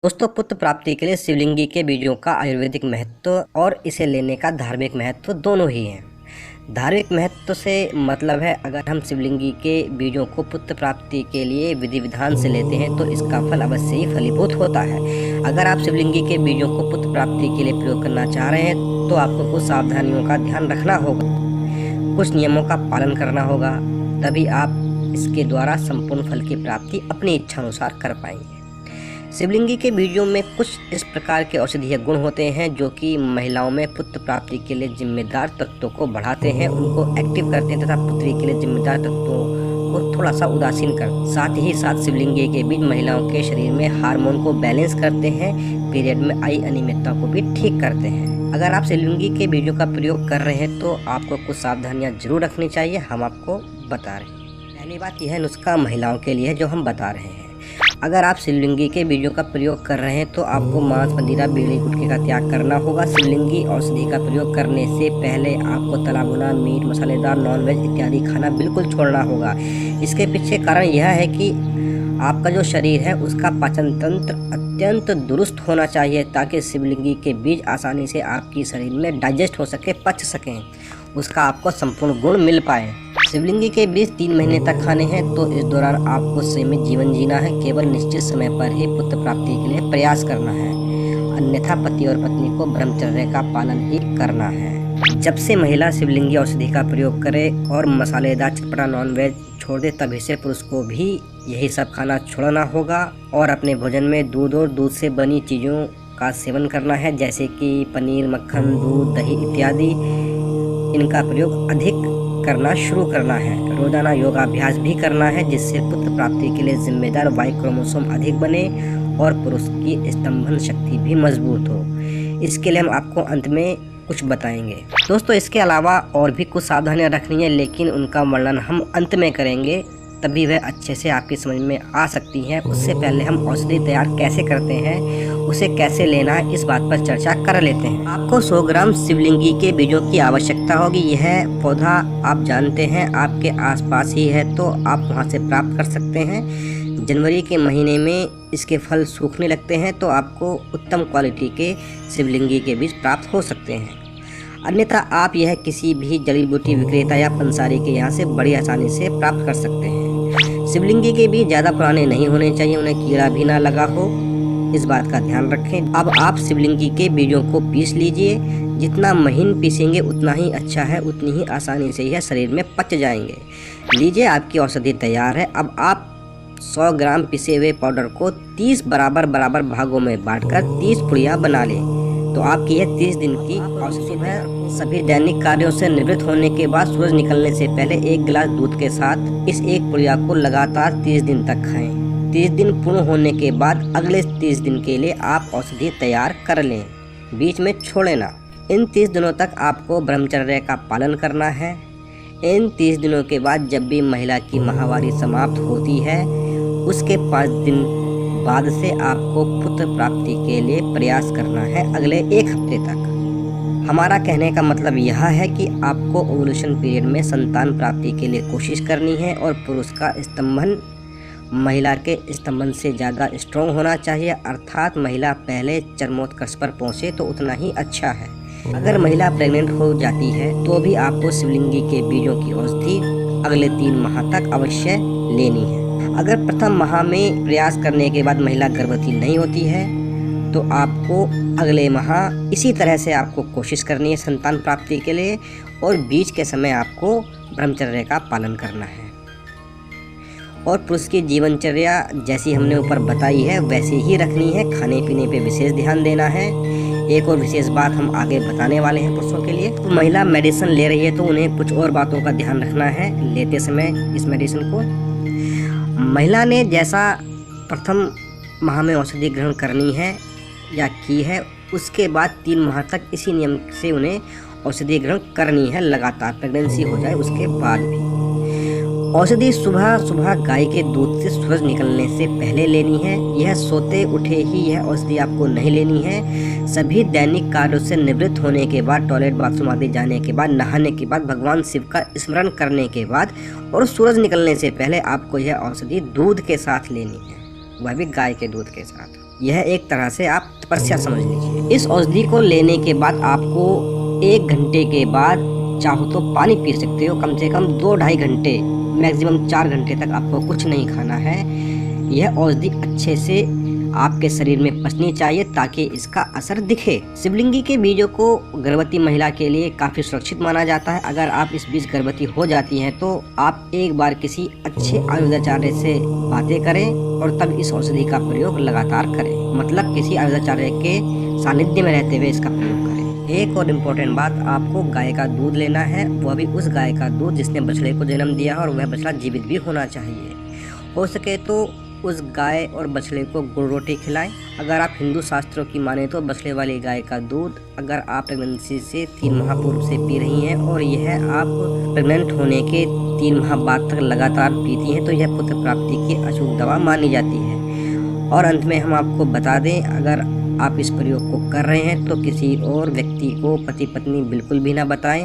दोस्तों, पुत्र प्राप्ति के लिए शिवलिंगी के बीजों का आयुर्वेदिक महत्व और इसे लेने का धार्मिक महत्व दोनों ही हैं। धार्मिक महत्व से मतलब है, अगर हम शिवलिंगी के बीजों को पुत्र प्राप्ति के लिए विधि विधान से लेते हैं तो इसका फल अवश्य ही फलीभूत होता है। अगर आप शिवलिंगी के बीजों को पुत्र प्राप्ति के लिए प्रयोग करना चाह रहे हैं तो आपको कुछ सावधानियों का ध्यान रखना होगा, कुछ नियमों का पालन करना होगा, तभी आप इसके द्वारा संपूर्ण फल की प्राप्ति अपनी इच्छा अनुसार कर पाएंगे। शिवलिंगी के बीजों में कुछ इस प्रकार के औषधीय गुण होते हैं जो कि महिलाओं में पुत्र प्राप्ति के लिए जिम्मेदार तत्वों को बढ़ाते हैं, उनको एक्टिव करते हैं तथा पुत्री के लिए जिम्मेदार तत्वों को थोड़ा सा उदासीन करते। साथ ही साथ शिवलिंगी के बीज महिलाओं के शरीर में हार्मोन को बैलेंस करते हैं, पीरियड में आई अनियमितता को भी ठीक करते हैं। अगर आप शिवलिंगी के बीजों का प्रयोग कर रहे हैं तो आपको कुछ सावधानियाँ जरूर रखनी चाहिए, हम आपको बता रहे हैं। पहली बात यह नुस्खा महिलाओं के लिए जो हम बता रहे हैं। अगर आप शिवलिंगी के बीजों का प्रयोग कर रहे हैं तो आपको मांस, मदिरा, बीड़ी, गुटखे का त्याग करना होगा। शिवलिंगी औषधि का प्रयोग करने से पहले आपको तला भुना मीट, मसालेदार, नॉनवेज इत्यादि खाना बिल्कुल छोड़ना होगा। इसके पीछे कारण यह है कि आपका जो शरीर है उसका पाचन तंत्र अत्यंत दुरुस्त होना चाहिए ताकि शिवलिंगी के बीज आसानी से आपके शरीर में डाइजेस्ट हो सके, पच सकें, उसका आपको संपूर्ण गुण मिल पाए। शिवलिंगी के बीज 3 महीने तक खाने हैं, तो इस दौरान आपको सीमित जीवन जीना है। केवल निश्चित समय पर ही पुत्र प्राप्ति के लिए प्रयास करना है, अन्यथा पति और पत्नी को ब्रह्मचर्य का पालन ही करना है। जब से महिला शिवलिंगी औषधि का प्रयोग करे और मसालेदार चटपटा नॉनवेज छोड़ दे, तभी से पुरुष को भी यही सब खाना छोड़ना होगा और अपने भोजन में दूध और दूध से बनी चीज़ों का सेवन करना है, जैसे कि पनीर, मक्खन, दूध, दही इत्यादि। इनका प्रयोग अधिक करना शुरू करना है। रोजाना योगाभ्यास भी करना है, जिससे पुत्र प्राप्ति के लिए जिम्मेदार वाई क्रोमोसोम अधिक बने और पुरुष की स्तंभन शक्ति भी मजबूत हो। इसके लिए हम आपको अंत में कुछ बताएंगे। दोस्तों, इसके अलावा और भी कुछ सावधानियां रखनी है, लेकिन उनका वर्णन हम अंत में करेंगे, तभी वह अच्छे से आपकी समझ में आ सकती हैं। उससे पहले हम औषधि तैयार कैसे करते हैं, उसे कैसे लेना है, इस बात पर चर्चा कर लेते हैं। आपको 100 ग्राम शिवलिंगी के बीजों की आवश्यकता होगी। यह पौधा आप जानते हैं आपके आसपास ही है, तो आप वहां से प्राप्त कर सकते हैं। जनवरी के महीने में इसके फल सूखने लगते हैं, तो आपको उत्तम क्वालिटी के शिवलिंगी के बीज प्राप्त हो सकते हैं। अन्यथा आप यह किसी भी जड़ी बूटी विक्रेता या पंसारी के यहाँ से बड़ी आसानी से प्राप्त कर सकते हैं। शिवलिंगी के बीज ज़्यादा पुराने नहीं होने चाहिए, उन्हें कीड़ा भी ना लगा हो, इस बात का ध्यान रखें। अब आप शिवलिंगी के बीजों को पीस लीजिए। जितना महीन पीसेंगे उतना ही अच्छा है, उतनी ही आसानी से यह शरीर में पच जाएंगे। लीजिए, आपकी औषधि तैयार है। अब आप 100 ग्राम पिसे हुए पाउडर को 30 बराबर भागों में बांटकर 30 पुड़िया बना लें, तो आपकी यह 30 दिन की औषधि है। सभी दैनिक कार्यों से निवृत्त होने के बाद सूरज निकलने से पहले 1 गिलास दूध के साथ इस एक पुड़िया को लगातार 30 दिन तक खाएं। 30 दिन पूर्ण होने के बाद अगले 30 दिन के लिए आप औषधि तैयार कर लें, बीच में छोड़े ना। इन 30 दिनों तक आपको ब्रह्मचर्य का पालन करना है। इन 30 दिनों के बाद जब भी महिला की माहवारी समाप्त होती है, उसके 5 दिन बाद से आपको पुत्र प्राप्ति के लिए प्रयास करना है, अगले 1 हफ्ते तक। हमारा कहने का मतलब यह है कि आपको ओवुलेशन पीरियड में संतान प्राप्ति के लिए कोशिश करनी है और पुरुष का स्तंभन महिला के स्तंभन से ज़्यादा स्ट्रॉन्ग होना चाहिए, अर्थात महिला पहले चरमोत्कर्ष पर पहुँचे तो उतना ही अच्छा है। अगर महिला प्रेग्नेंट हो जाती है तो भी आपको शिवलिंगी के बीजों की औषधि अगले 3 माह तक अवश्य लेनी है। अगर प्रथम माह में प्रयास करने के बाद महिला गर्भवती नहीं होती है तो आपको अगले माह इसी तरह से आपको कोशिश करनी है संतान प्राप्ति के लिए, और बीच के समय आपको ब्रह्मचर्य का पालन करना है। और पुरुष की जीवनचर्या जैसी हमने ऊपर बताई है वैसे ही रखनी है। खाने पीने पे विशेष ध्यान देना है। एक और विशेष बात हम आगे बताने वाले हैं पुरुषों के लिए। तो महिला मेडिसिन ले रही है तो उन्हें कुछ और बातों का ध्यान रखना है लेते समय इस मेडिसिन को। महिला ने जैसा प्रथम माह में औषधि ग्रहण करनी है या की है, उसके बाद 3 माह तक इसी नियम से उन्हें औषधि ग्रहण करनी है लगातार, प्रेगनेंसी हो जाए उसके बाद भी। औषधि सुबह सुबह गाय के दूध से सूरज निकलने से पहले लेनी है। यह सोते उठे ही यह औषधि आपको नहीं लेनी है। सभी दैनिक कार्यों से निवृत्त होने के बाद, टॉयलेट, बाथरूम आदि जाने के बाद, नहाने के बाद, भगवान शिव का स्मरण करने के बाद और सूरज निकलने से पहले आपको यह औषधि दूध के साथ लेनी है, वह भी गाय के दूध के साथ। यह एक तरह से आप तपस्या समझ लीजिए। इस औषधि को लेने के बाद आपको 1 घंटे के बाद चाहो तो पानी पी सकते हो। कम से कम 2-2.5 घंटे, मैक्सिमम 4 घंटे तक आपको कुछ नहीं खाना है। यह औषधि अच्छे से आपके शरीर में पचनी चाहिए ताकि इसका असर दिखे। शिवलिंगी के बीजों को गर्भवती महिला के लिए काफ़ी सुरक्षित माना जाता है। अगर आप इस बीच गर्भवती हो जाती हैं तो आप एक बार किसी अच्छे आयुर्वेदाचार्य से बातें करें और तब इस औषधि का प्रयोग लगातार करें। मतलब किसी आयुर्वेदाचार्य के सानिध्य में रहते हुए इसका प्रयोग करें। एक और इम्पोर्टेंट बात, आपको गाय का दूध लेना है, वह भी उस गाय का दूध जिसने बछड़े को जन्म दिया है और वह बछड़ा जीवित भी होना चाहिए। हो सके तो उस गाय और बछड़े को गुड़ रोटी खिलाएं। अगर आप हिंदू शास्त्रों की माने तो बछड़े वाली गाय का दूध अगर आप प्रेगनेंसी से 3 माह पूर्व से पी रही हैं और यह आप प्रेग्नेंट होने के 3 माह बाद तक लगातार पीती हैं तो यह पुत्र प्राप्ति की अचूक दवा मानी जाती है। और अंत में हम आपको बता दें, अगर आप इस प्रयोग को कर रहे हैं तो किसी और व्यक्ति को, पति पत्नी बिल्कुल भी ना बताएं।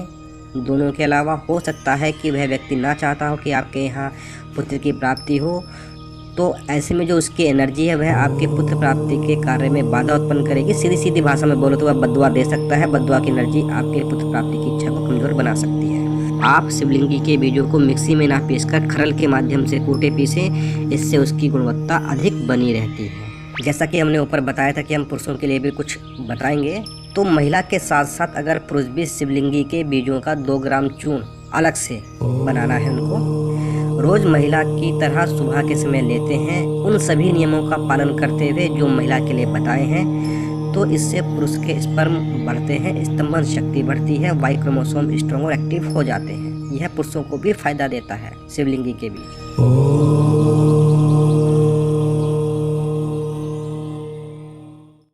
दोनों के अलावा हो सकता है कि वह व्यक्ति ना चाहता हो कि आपके यहाँ पुत्र की प्राप्ति हो, तो ऐसे में जो उसकी एनर्जी है वह आपके पुत्र प्राप्ति के कार्य में बाधा उत्पन्न करेगी। सीधी सीधी भाषा में बोलो तो वह बद्दुआ दे सकता है। बद्दुआ की एनर्जी आपके पुत्र प्राप्ति की इच्छा को कमजोर बना सकती है। आप शिवलिंगी के बीजों को मिक्सी में ना पीसकर खरल के माध्यम से कूटे पीसें, इससे उसकी गुणवत्ता अधिक बनी रहती है। जैसा कि हमने ऊपर बताया था कि हम पुरुषों के लिए भी कुछ बताएंगे, तो महिला के साथ साथ अगर पुरुष भी शिवलिंगी के बीजों का 2 ग्राम चूर्ण अलग से बनाना है, उनको रोज महिला की तरह सुबह के समय लेते हैं, उन सभी नियमों का पालन करते हुए जो महिला के लिए बताए हैं, तो इससे पुरुष के स्पर्म बढ़ते हैं, स्तंभन शक्ति बढ़ती है, वाई क्रोमोसोम स्ट्रॉन्ग और एक्टिव हो जाते हैं। यह पुरुषों को भी फायदा देता है शिवलिंगी के बीज।